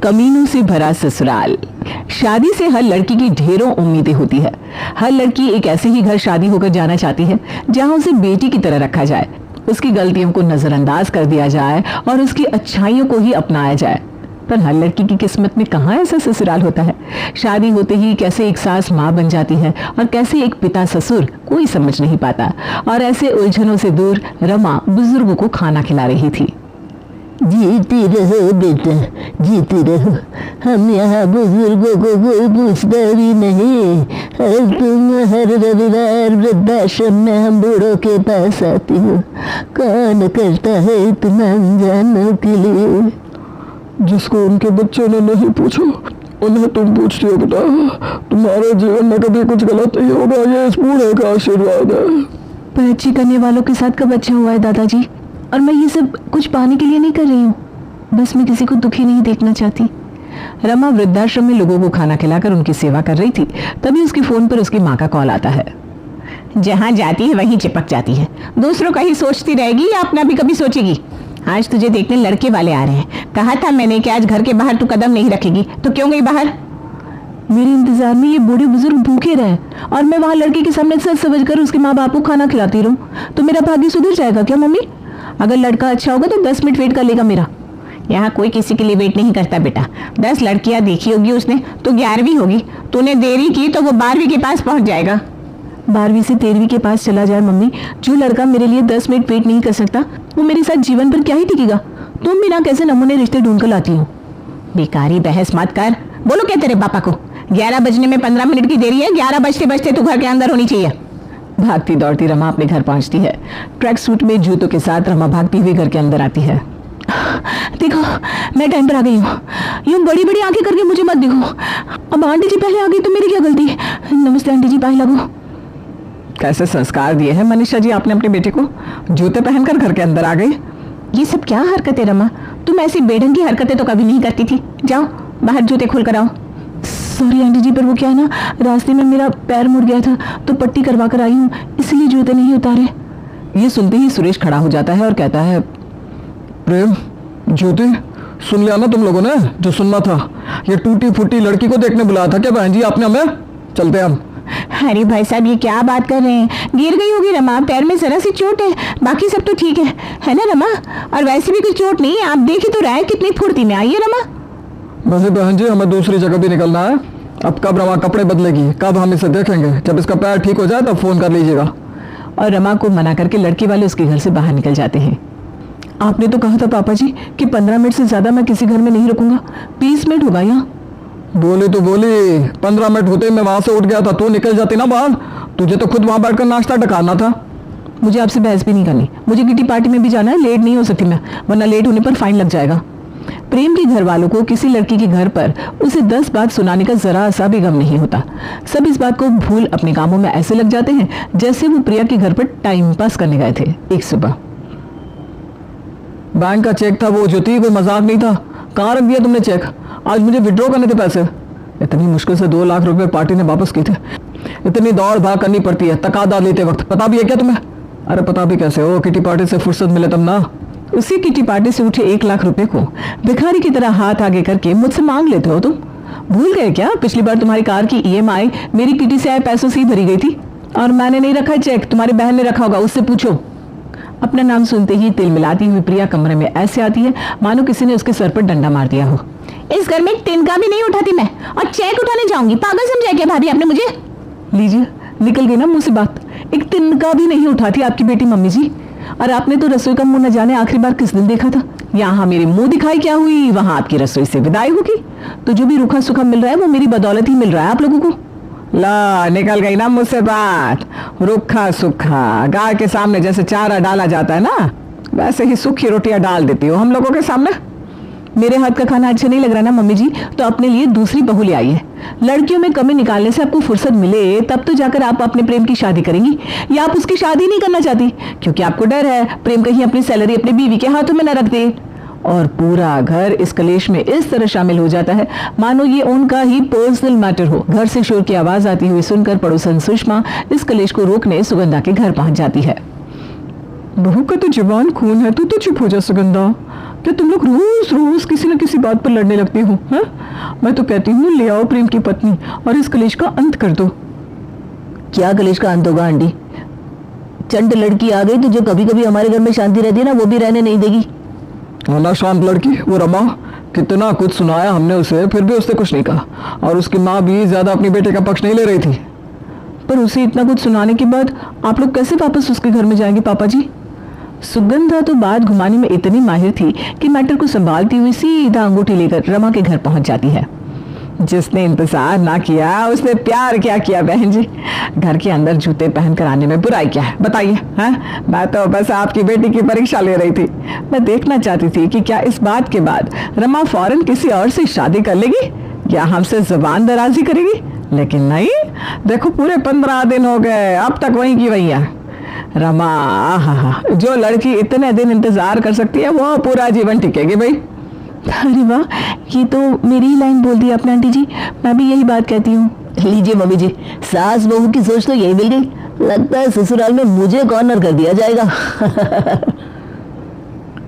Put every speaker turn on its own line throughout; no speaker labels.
कमीनों से भरा ससुराल। शादी से हर लड़की की ढेरों उम्मीदें होती है। हर लड़की एक ऐसे ही घर शादी होकर जाना चाहती है जहां उसे बेटी की तरह रखा जाए, उसकी गलतियों को नजरअंदाज कर दिया जाए और उसकी अच्छाइयों को ही अपनाया जाए। पर हर लड़की की किस्मत में कहाँ ऐसा ससुराल होता है। शादी होते ही कैसे एक सास माँ बन जाती है और कैसे एक पिता ससुर, कोई समझ नहीं पाता। और ऐसे उलझनों से दूर रमा बुजुर्गों को खाना खिला रही थी।
जीती रहो बेटा, जीती रहो। हम यहाँ बुजुर्गों को कोई पूछता भी नहीं। तुम हर रविवार वृद्धाश्रम में हम बूढ़ों के पास आती हो। कौन करता है इतना अनजानों के लिए?
जिसको उनके बच्चों ने नहीं पूछा उन्हें तुम पूछती हो बेटा। तुम्हारे जीवन में कभी कुछ गलत नहीं होगा, ये इस बूढ़े का आशीर्वाद है।
पर अच्छी करने वालों के साथ कब अच्छा हुआ है दादाजी? और मैं ये सब कुछ पाने के लिए नहीं कर रही हूँ, बस मैं किसी को दुखी नहीं देखना चाहती। रमा वृद्धाश्रम में लोगों को खाना खिलाकर उनकी सेवा कर रही थी। तभी उसके फोन पर उसकी माँ का कॉल आता है। जहाँ जाती है वहीं चिपक जाती है, दूसरों का ही सोचती रहेगी या अपना भी कभी सोचेगी? आज तुझे देखने लड़के वाले आ रहे हैं। कहा था मैंने कि आज घर के बाहर तू कदम नहीं रखेगी, तो क्यों गई बाहर? मेरे इंतजार में ये बूढ़े बुजुर्ग भूखे रहे और मैं वहां लड़के के सामने सच समझ कर उसके माँ बाप को खाना खिलाती रहूं, तो मेरा भाग्य सुधर जाएगा क्या मम्मी? अगर लड़का अच्छा होगा तो 10 मिनट वेट कर लेगा मेरा। यहाँ कोई किसी के लिए वेट नहीं करता बेटा। 10 लड़कियां देखी होगी उसने तो 11वीं होगी। तूने देरी की तो वो 12वीं के पास पहुंच जाएगा। 12वीं से 13वीं के पास चला जाए मम्मी, जो लड़का मेरे लिए 10 मिनट वेट नहीं कर सकता वो मेरे साथ जीवन पर क्या ही टिकेगा? तुम बिना कैसे नमूने रिश्ते ढूंढ कर लाती हो? बेकारी बहस मत कर। बोलो क्या तेरे पापा को? 11 बजने में 15 मिनट की देरी है, 11 बजते बजते तू घर के अंदर होनी चाहिए। भागती दौड़ती रमा अपने घर पहुंचती है। ट्रैक सूट में जूतों के साथ रमा भागती हुई घर के अंदर आती है। देखो मैं टाइम पर आ गई हूँ। यूं बड़ी बड़ी आंखें करके मुझे मत देखो। अब आंटी जी पहले आ गई तो मेरी क्या गलती? नमस्ते आंटी जी, पाए लगो। कैसे संस्कार दिए हैं मनीषा जी आपने अपने बेटे को? जूते पहनकर घर के अंदर आ गई। ये सब क्या हरकतें रमा? तुम ऐसी बेढंग की हरकतें तो कभी नहीं करती थी। जाओ बाहर जूते खोल कर आओ। सॉरी आंटी जी, पर वो क्या है ना, रास्ते में मेरा पैर मुड़ गया था तो पट्टी करवा कर आई हूँ, इसलिए जूते नहीं उतारे। ये सुनते ही सुरेश खड़ा हो जाता है और कहता है,
प्रेम, जूते सुन लिया ना तुम लोगों ने जो सुनना था? ये टूटी फूटी लड़की को देखने बुलाया था क्या बहन जी आपने हमें? चलते हम।
अरे भाई साहब ये क्या बात कर रहे हैं? गिर गई होगी रमा, पैर में जरा सी चोट है, बाकी सब तो ठीक है ना रमा? और वैसे भी कोई चोट नहीं है, आप देख ही तो रहा है कितनी फुर्ती में आई है रमा।
वैसे बहन जी हमें दूसरी जगह भी निकलना है। अब कब रमा कपड़े बदलेगी, कब हम इसे देखेंगे? जब इसका पैर ठीक हो जाए तब फोन कर लीजिएगा।
और रमा को मना करके लड़के वाले उसके घर से बाहर निकल जाते हैं। आपने तो कहा था पापा जी कि 15 मिनट से ज्यादा मैं किसी घर में नहीं रुकूंगा, 20 मिनट होगा यहाँ।
बोली तो बोली, 15 मिनट होते मैं वहां से उठ गया था, तू निकल जाती ना बाहर। तुझे तो खुद वहां बैठकर नाश्ता टकारना था।
मुझे आपसे बहस भी नहीं करनी, मुझे किटी पार्टी में भी जाना है, लेट नहीं हो सकती मैं, वरना लेट होने पर फाइन लग जाएगा। प्रेम के घर वालों को किसी लड़की के घर पर उसे 10 बात सुनाने का जरा सा भी गम नहीं होता। सब इस बात को भूल अपने कामों में ऐसे लग जाते हैं जैसे वो प्रिया के घर पर टाइम पास करने गए थे। एक सुबह
बैंक का चेक था वो, ज्योति कोई मजाक नहीं था। कहाँ रख दिया तुमने चेक? आज मुझे विड्रॉ करने थे पैसे। इतनी मुश्किल से 2 लाख रुपए पार्टी ने वापस किए थे। इतनी दौड़ भाग करनी पड़ती है तकादा लेते वक्त, पता भी है क्या तुम्हें? अरे पता भी कैसे हो, किटी पार्टी से फुर्सत मिले तब ना।
उसी किटी पार्टी से उठे 1 लाख रुपए को भिखारी की तरह हाथ आगे करके मुझसे मांग लेते हो तुम? भूल गए क्या पिछली बार तुम्हारी कार की EMI मेरी किटी से आए पैसों से ही भरी गई थी? और मैंने नहीं रखा चेक, तुम्हारी बहन ने रखा होगा, उससे पूछो। अपना नाम सुनते ही तिल मिलाती हुई प्रिया कमरे में ऐसे आती है मानो किसी ने उसके सर पर डंडा मार दिया हो। इस घर में एक तिनका भी नहीं उठाती मैं, और चेक उठाने जाऊंगी? पागल समझा क्या भाभी आपने मुझे? लीजिए निकल गई ना मुंह से बात, एक तिनका भी नहीं उठाती आपकी बेटी मम्मी जी। और आपने तो रसोई का मुंह न जाने आखिरी बार किस दिन देखा था? यहाँ मेरी मुंह दिखाई क्या हुई, वहां आपकी रसोई से विदाई होगी। तो जो भी रूखा सूखा मिल रहा है वो मेरी बदौलत ही मिल रहा है आप लोगों को। ला निकल गई ना मुझसे बात। रूखा सूखा गाय के सामने जैसे चारा डाला जाता है ना, वैसे ही सूखी रोटियां डाल देती हो हम लोगों के सामने। मेरे हाथ का खाना अच्छा नहीं लग रहा ना मम्मी जी, तो अपने लिए दूसरी बहू ले आई है। लड़कियों में कमी निकालने से आपको फुर्सत मिले तब तो जाकर आप अपने प्रेम की शादी करेंगी, या आप उसकी शादी नहीं करना चाहती क्योंकि आपको डर है प्रेम कहीं अपनी सैलरी अपनी बीवी के हाथों में न रख दे। और पूरा घर इस कलेश में इस तरह शामिल हो जाता है मानो ये उनका ही पर्सनल मैटर हो। घर से शोर की आवाज आती हुई सुनकर पड़ोसन सुषमा इस कलेश को रोकने सुगंधा के घर पहुंच जाती है।
बहू का तो जवान खून है, तू तो चुप हो जा सुगंधा। कि तुम लोग रोज रोज किसी न किसी बात पर लड़ने लगती हो? हाँ, मैं तो कहती हूँ ले आओ प्रेम की पत्नी और इस कलेश का अंत कर दो।
क्या कलेश का अंत होगा आंटी? चंड लड़की आ गई तो जो कभी कभी हमारे घर में शांति रहती है ना, वो भी रहने नहीं देगी।
ना शांत लड़की, वो रमा, कितना कुछ सुनाया हमने उसे, फिर भी उसने कुछ नहीं कहा। और उसकी माँ भी ज्यादा अपनी बेटे का पक्ष नहीं ले रही थी।
पर उसे इतना कुछ सुनाने के बाद आप लोग कैसे वापस उसके घर में जाएंगे पापा जी? सुगंधा तो बात घुमाने में इतनी माहिर थी कि मैटर को संभालती हुई सीधा अंगूठी लेकर रमा के घर पहुंच जाती है। जिसने इंतजार ना किया उसने प्यार क्या किया बहन जी। घर के अंदर जूते पहनकर आने में बुराई क्या है बताइए? हाँ, मैं तो बस आपकी बेटी की परीक्षा ले रही थी। मैं देखना चाहती थी कि क्या इस बात के बाद रमा फौरन किसी और से शादी कर लेगी या हमसे जुबान दराजी करेगी। लेकिन नहीं, देखो पूरे 15 दिन हो गए, अब तक वहीं की वहीं है रमा। हाँ, जो लड़की इतने दिन इंतजार कर सकती है वो पूरा जीवन टिकेगी भाई।
अरे वाह, ये तो मेरी ही लाइन बोल दी आपने आंटी जी। मैं भी यही बात कहती हूँ। लीजिए मम्मी जी, सास बहू की सोच तो यही मिल गई। लगता है ससुराल में मुझे कॉर्नर कर दिया जाएगा।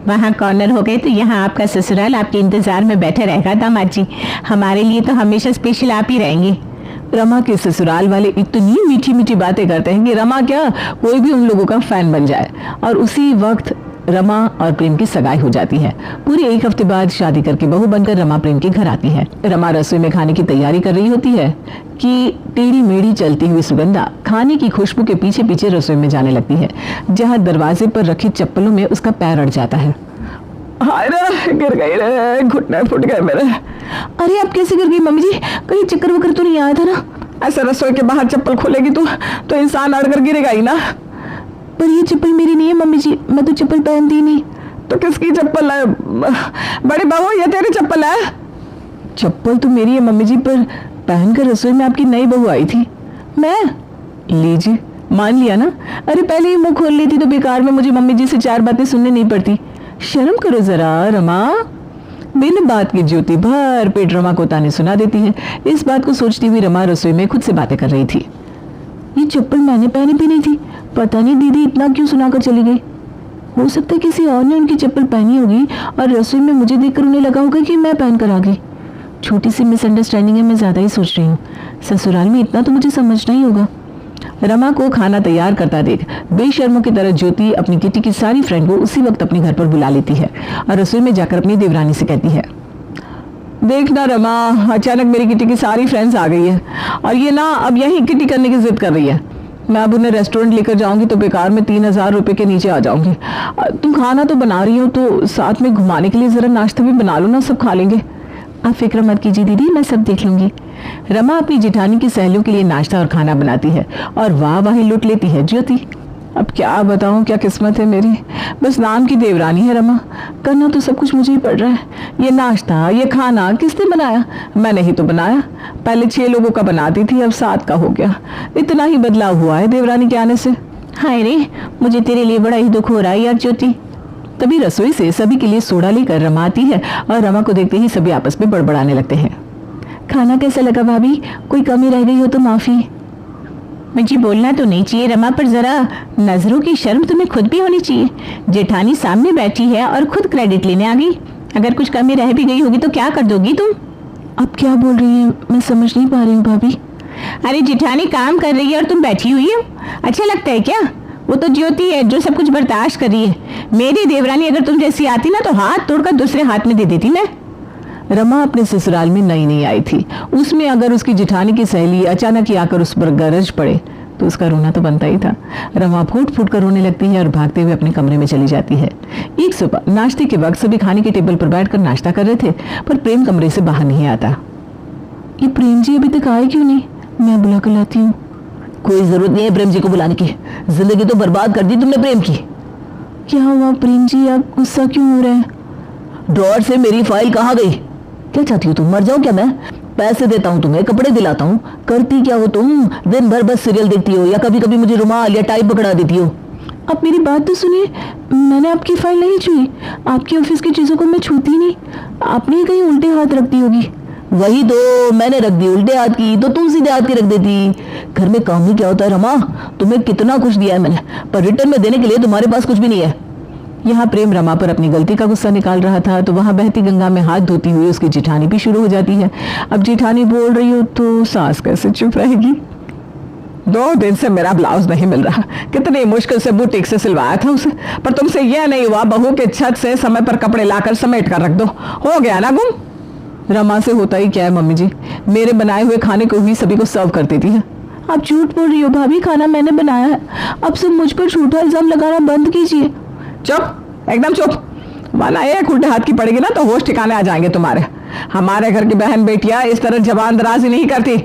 वहाँ कॉर्नर हो गए तो यहाँ आपका ससुराल आपके इंतजार में बैठे रहेगा दामाद जी। हमारे लिए तो हमेशा स्पेशल आप ही रहेंगे।
रमा के ससुराल वाले इतनी मीठी मीठी बातें करते हैं कि रमा क्या कोई भी उन लोगों का फैन बन जाए। और उसी वक्त रमा और प्रेम की सगाई हो जाती है। पूरे 1 हफ्ते बाद शादी करके बहू बनकर रमा प्रेम के घर आती है। रमा रसोई में खाने की तैयारी कर रही होती है कि टेढ़ी मेढ़ी चलती हुई सुगंधा खाने की खुशबू के पीछे पीछे रसोई में जाने लगती है, जहाँ दरवाजे पर रखी चप्पलों में उसका पैर अड़ जाता है। हाय रे, गिर गई रे, घुटने फुट गए मेरे।
अरे आप कैसे गिर गई मम्मी जी? कहीं चक्कर वक्कर तो नहीं आया था ना?
ऐसे रसोई के बाहर चप्पल खोलेगी तो इंसान अड़कर गिरेगा ही ना।
पर ये चप्पल मेरी नहीं है मम्मी जी, मैं तो चप्पल पहनती नहीं।
तो किसकी चप्पल है? बड़ी बहू, ये तेरी चप्पल है?
चप्पल तो मेरी है मम्मी जी, पर पहनकर रसोई में आपकी नई बहू आई थी। मैं? लीजिए, मान लिया ना। अरे पहले ही मुंह खोल लेती तो बेकार में मुझे मम्मी जी से 4 बातें सुनने नहीं पड़ती। शर्म करो जरा रमा। बिन बात की ज्योति भर पेट रमा को ताने सुना देती है। इस बात को सोचती हुई रमा रसोई में खुद से बातें कर रही थी। ये चप्पल मैंने पहनी भी नहीं थी, पता नहीं दीदी इतना क्यों सुनाकर चली गई। हो सकता है किसी और ने उनकी चप्पल पहनी होगी और रसोई में मुझे देखकर उन्हें लगा होगा कि मैं पहनकर आ गई। छोटी सी मिसअंडरस्टैंडिंग है, मैं ज्यादा ही सोच रही हूँ। ससुराल में इतना तो मुझे समझना ही होगा। रमा को खाना तैयार करता देख बेशर्मों की तरह ज्योति अपनी किटी की सारी फ्रेंड को उसी वक्त अपने घर पर बुला लेती है और रसोई में जाकर अपनी देवरानी से कहती है, देखना रमा, अचानक मेरी किटी की सारी फ्रेंड्स आ गई है और ये ना अब यही किटी करने की जिद कर रही है। मैं अब उन्हें रेस्टोरेंट लेकर जाऊंगी तो बेकार में 3000 रुपए के नीचे आ जाऊंगी। तुम खाना तो बना रही हो तो साथ में घुमाने के लिए जरा नाश्ता भी बना लो ना, सब खा लेंगे। आप फिक्र मत कीजिए दीदी, मैं सब देख लूंगी। रमा अपनी जिठानी की सहेलियों के लिए नाश्ता और खाना बनाती है और वाह वाही लूट लेती है ज्योति।
अब क्या बताऊं, क्या किस्मत है मेरी। बस नाम की देवरानी है रमा, करना तो सब कुछ मुझे ही पड़ रहा है। ये नाश्ता, ये खाना किसने बनाया? मैंने ही तो बनाया। पहले 6 लोगों का बनाती थी, अब 7 का हो गया। इतना ही बदलाव हुआ है देवरानी के आने से।
हाय रे, मुझे तेरे लिए बड़ा ही दुख हो रहा है यार ज्योति।
तभी रसोई से सभी के लिए सोडा लेकर रमा आती है और रमा को देखते ही सभी आपस में बड़बड़ाने लगते हैं।
खाना कैसा लगा भाभी? कोई कमी रह गई हो तो माफी। मुझे बोलना तो नहीं चाहिए रमा, पर जरा नजरों की शर्म तुम्हें खुद भी होनी चाहिए। जेठानी सामने बैठी है और खुद क्रेडिट लेने आ गई। अगर कुछ कमी रह भी गई होगी तो क्या कर दोगी तुम?
अब क्या बोल रही है, मैं समझ नहीं पा रही हूँ भाभी।
अरे जेठानी काम कर रही है और तुम बैठी हुई हो, अच्छा लगता है क्या? वो तो ज्योति है जो सब कुछ बर्दाश्त कर रही है। मेरी देवरानी अगर तुम जैसी आती ना तो हाथ तोड़कर दूसरे हाथ में दे देती मैं।
रमा अपने ससुराल में नई नई आई थी, उसमें अगर उसकी जिठानी की सहेली अचानक ही आकर उस पर गरज पड़े तो उसका रोना तो बनता ही था। रमा फूट फूट कर रोने लगती है और भागते हुए अपने कमरे में चली जाती है। एक सुबह नाश्ते के वक्त सभी खाने के टेबल पर बैठकर नाश्ता कर रहे थे, पर प्रेम कमरे से बाहर नहीं आता।
ये प्रेम जी अभी तक आए क्यों नहीं? मैं बुला कर लाती हूँ।
कोई जरूरत नहीं है प्रेम जी को बुलाने की, जिंदगी तो बर्बाद कर दी तुमने प्रेम की।
क्या हुआ प्रेम जी, आप गुस्सा क्यों हो रहे हैं?
ड्रॉअर से मेरी फाइल कहाँ गई? क्या चाहती हो तुम, मर जाओ क्या मैं? पैसे देता हूँ तुम्हें, कपड़े दिलाता हूँ, करती क्या हो तुम? दिन भर बस सीरियल देखती हो या कभी कभी मुझे रुमाल या टाई पकड़ा देती हो।
आप मेरी बात तो सुनिए, मैंने आपकी फाइल नहीं छुई। आपकी ऑफिस की चीजों को मैं छूती नहीं, आपने ही कहीं उल्टे हाथ रख दी होगी।
वही तो मैंने रख दी उल्टे हाथ की, तो तुम सीधे हाथ की रख देती। घर में काम ही क्या होता है रमा, तुम्हें कितना कुछ दिया है मैंने, पर रिटर्न में देने के लिए तुम्हारे पास कुछ भी नहीं है।
यहाँ प्रेम रमा पर अपनी गलती का गुस्सा निकाल रहा था तो वहां बहती गंगा में हाथ धोती हुई उसकी जेठानी भी शुरू हो जाती है। अब जेठानी बोल रही हो तो सास कैसे चुप रहेगी।
2 दिन से मेरा ब्लाउज नहीं मिल रहा, कितनी मुश्किल से बुटीक से सिलवाया था उसे, पर तुमसे यह नहीं हुआ बहू के छत से समय पर कपड़े लाकर समेट कर रख दो, हो गया ना गुम।
रमा से होता ही क्या है मम्मी जी, मेरे बनाए हुए खाने को ही सभी को सर्व कर देती है। आप झूठ बोल रही हो भाभी, खाना मैंने बनाया है। अब सब मुझ पर झूठा इल्जाम लगाना बंद कीजिए।
चुप, एकदम चुप, वरना एक उल्टे हाथ की पड़ेगी ना तो होश ठिकाने आ जाएंगे तुम्हारे। हमारे घर की बहन बेटियां इस तरह जबान दराजी नहीं करती।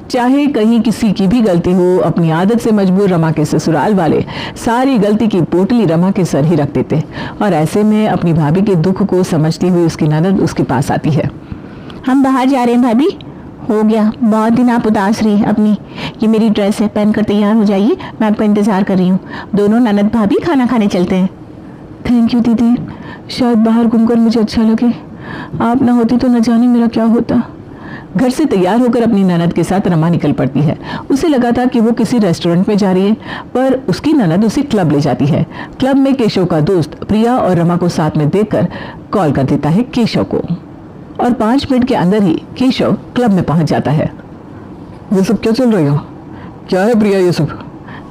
चाहे कहीं किसी की भी गलती हो, अपनी आदत से मजबूर रमा के ससुराल वाले सारी गलती की पोटली रमा के सर ही रख देते, और ऐसे में अपनी भाभी के दुख को समझती हुई उसकी ननद उसके पास आती है।
हम बाहर जा रहे हैं भाभी, हो गया बहुत दिन आप उदास रही अपनी। ये मेरी ड्रेस है, पहनकर तैयार हो जाइए, मैं आपका इंतजार कर रही हूँ। दोनों ननद भाभी खाना खाने चलते हैं।
थैंक यू दीदी, शायद बाहर घूमकर मुझे अच्छा लगे, आप ना होती तो न जाने मेरा क्या होता। घर से तैयार होकर अपनी ननद के साथ रमा निकल पड़ती है। उसे लगा था कि वो किसी रेस्टोरेंट में जा रही है, पर उसकी ननद उसे क्लब ले जाती है। क्लब में केशव का दोस्त प्रिया और रमा को साथ में देखकर कॉल कर देता है केशव को, और 5 मिनट के अंदर ही केशव क्लब में पहुंच जाता है।
ये सब क्या चल रही हो, क्या है प्रिया ये सब?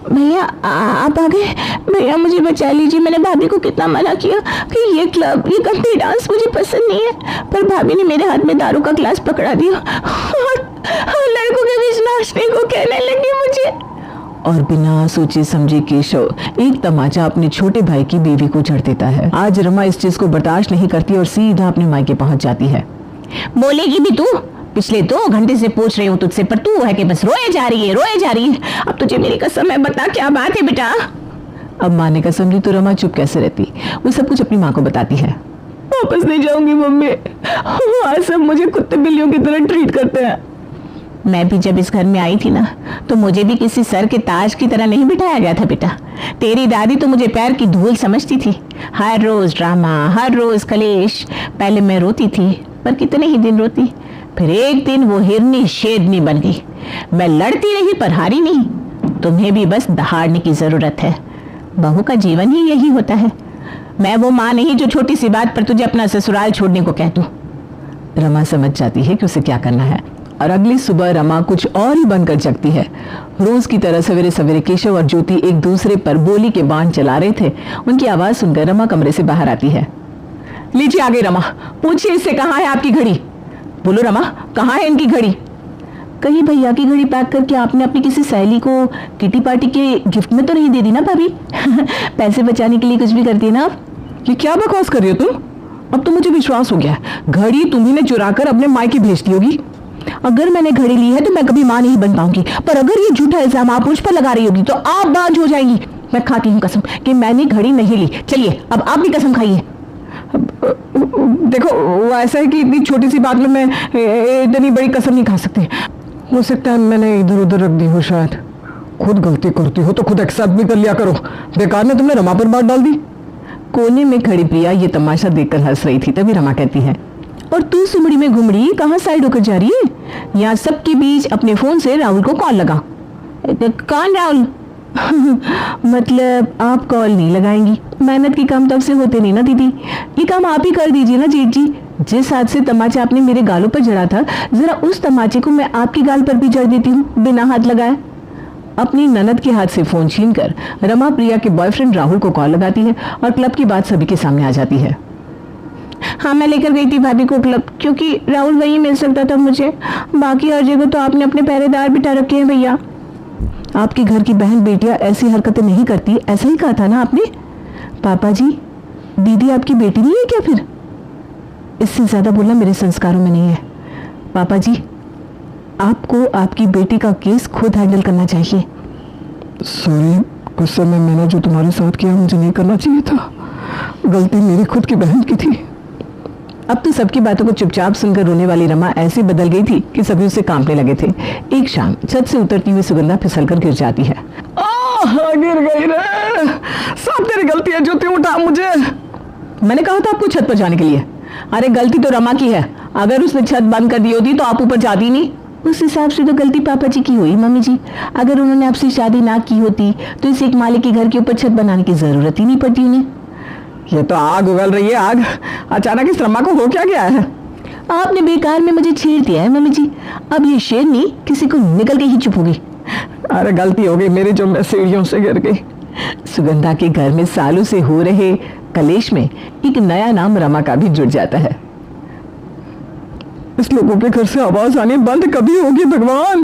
भैया आप आ गए। भैया मुझे बचा लीजिए, मैंने भाभी को कितना मना किया कि ये क्लब, ये गंदी डांस मुझे पसंद नहीं है, पर भाभी ने मेरे हाथ में दारू का ग्लास पकड़ा दिया और लड़कों के बीच नाचने को कहने लगी मुझे।
और बिना सोचे समझे केशव एक तमाचा अपने छोटे भाई की बीवी को जड़ देता है। आज रमा इस चीज को बर्दाश्त नहीं करती और सीधा अपने मायके पहुंच जाती है।
बोलेगी भी तू, पिछले 2 घंटे से पूछ रही हूँ तुझसे, पर तू है कि बस रोए जा रही है, रोए जा रही है। अब तुझे मेरी कसम है, बता क्या बात है बेटा।
अब माँ ने कसम ली तो रमा चुप कैसे रहती, वो सब कुछ अपनी माँ को बताती है।
वापस नहीं जाऊंगी मम्मी, वहाँ सब मुझे कुत्ते बिल्लियों की तरह ट्रीट करते हैं।
मैं भी जब इस घर में आई थी ना, तो मुझे भी किसी सर के ताज की तरह नहीं बिठाया गया था बेटा। तेरी दादी तो मुझे पैर की धूल समझती थी। हर रोज ड्रामा, हर रोज कलेश। पहले मैं रोती थी, पर कितने ही दिन रोती, फिर एक दिन वो हिरनी शेरनी बन गई। मैं लड़ती रही पर हारी नहीं। तुम्हें भी बस दहाड़ने की जरूरत है। बहू का जीवन ही यही होता है। मैं वो माँ नहीं जो छोटी सी बात पर तुझे अपना ससुराल छोड़ने को कह दूं।
रमा समझ जाती है कि उसे क्या करना है, और अगली सुबह रमा कुछ और ही बनकर जगती है। रोज की तरह सवेरे सवेरे केशव और ज्योति एक दूसरे पर बोली के बाण चला रहे थे। उनकी आवाज सुनकर रमा कमरे से बाहर आती है।
लीजिए आ गई रमा, पूछिए इससे कहाँ है आपकी घड़ी। बोलो रमा, कहाँ है इनकी घड़ी?
कहीं भैया की घड़ी पैक करके आपने अपनी किसी सहेली को किटी पार्टी के गिफ्ट में तो नहीं दे दी ना भाभी? पैसे बचाने के लिए कुछ भी करती है ना आप।
ये क्या बकवास कर रही हो तुम? अब तो मुझे विश्वास हो गया, घड़ी तुम्ही ने चुरा कर अपने मायके भेजती होगी।
अगर मैंने घड़ी ली है तो मैं कभी मां नहीं बन पाऊंगी, पर अगर ये झूठा इल्जाम आप मुझ पर लगा रही होगी तो आप बांझ हो जाएंगी। मैं खाती हूँ कसम कि मैंने घड़ी नहीं ली। चलिए अब आप भी कसम खाइए।
देखो वो ऐसा है कि इतनी छोटी सी बात में मैं इतनी बड़ी कसम नहीं खा सकती। हो सकता है मैंने इधर उधर रख दी हो, शायद। खुद गलती करती हो तो खुद एक्सेप्ट भी कर लिया करो, बेकार में तुमने रमा पर बात डाल दी।
कोने में खड़ी प्रिया ये तमाशा देखकर हंस रही थी, तभी रमा कहती है, और तू सुमड़ी में घुमड़ी कहाँ साइड होकर जा रही है? यहाँ सबके बीच अपने फोन से राहुल को कॉल लगा।
कौन राहुल?
मतलब आप कॉल नहीं लगाएंगी? मेहनत के काम तब से होते नहीं ना दीदी, ये काम आप ही कर दीजिए ना जेठ जी। जिस हाथ से तमाचा आपने मेरे गालों पर जड़ा था, जरा उस तमाचे को मैं आपके गाल पर भी जड़ देती हूँ बिना हाथ लगाए। अपनी ननद के हाथ से फोन छीनकर रमा प्रिया के बॉयफ्रेंड राहुल को कॉल लगाती है और क्लब की बात सभी के सामने आ जाती है।
हाँ मैं लेकर गई थी भाभी को क्लब, क्योंकि राहुल वहीं मिल सकता था मुझे। बाकी हर जगह तो आपने अपने पहरेदार बिठा रखे हैं भैया।
आपके घर की बहन बेटियां ऐसी हरकतें नहीं करती, ऐसा ही कहा था ना आपने? पापा जी, दीदी आपकी बेटी नहीं है क्या फिर? इससे ज्यादा बोलना मेरे संस्कारों में नहीं है। पापा जी, आपको आपकी बेटी का केस खुद हैंडल करना चाहिए।
सॉरी, गुस्से में मैंने जो तुम्हारे साथ किया मुझे नहीं करना चाहिए था। गलती मेरी खुद की बहन की थी।
अब तो सबकी बातों को चुपचाप सुनकर रोने वाली रमा ऐसे बदल गई थी कि सभी उसे कांपने लगे थे। एक शाम छत से उतरती हुई सुगंधा फिसलकर गिर जाती है।
गिर गई रे, सब तेरी गलती है। ज्योति उठा मुझे।
मैंने कहा था आपको छत पर जाने के लिए। अरे गलती तो रमा की है, अगर उसने छत बंद कर दी होती तो आप ऊपर जाती नहीं। उस हिसाब से तो गलती पापा जी की हुई मम्मी जी। अगर उन्होंने आपसे शादी ना की होती तो इस एक मालिक के घर के ऊपर छत बनाने की जरूरत ही नहीं पड़ती उन्हें।
ये तो आग उगल रही है, आग। अचानक इस रमा को हो क्या गया है?
आपने बेकार में मुझे छेड़ दिया है मम्मी जी। अब ये शेरनी किसी को निकल के ही चुप होगी।
अरे गलती हो गई मेरी, जो मैं सीढ़ियों से गिर गई।
सुगंधा के घर में सालों से हो रहे कलेश में एक नया नाम रमा का भी जुड़ जाता है।
इस लोगों के घर से आवाज आनी बंद कभी होगी भगवान?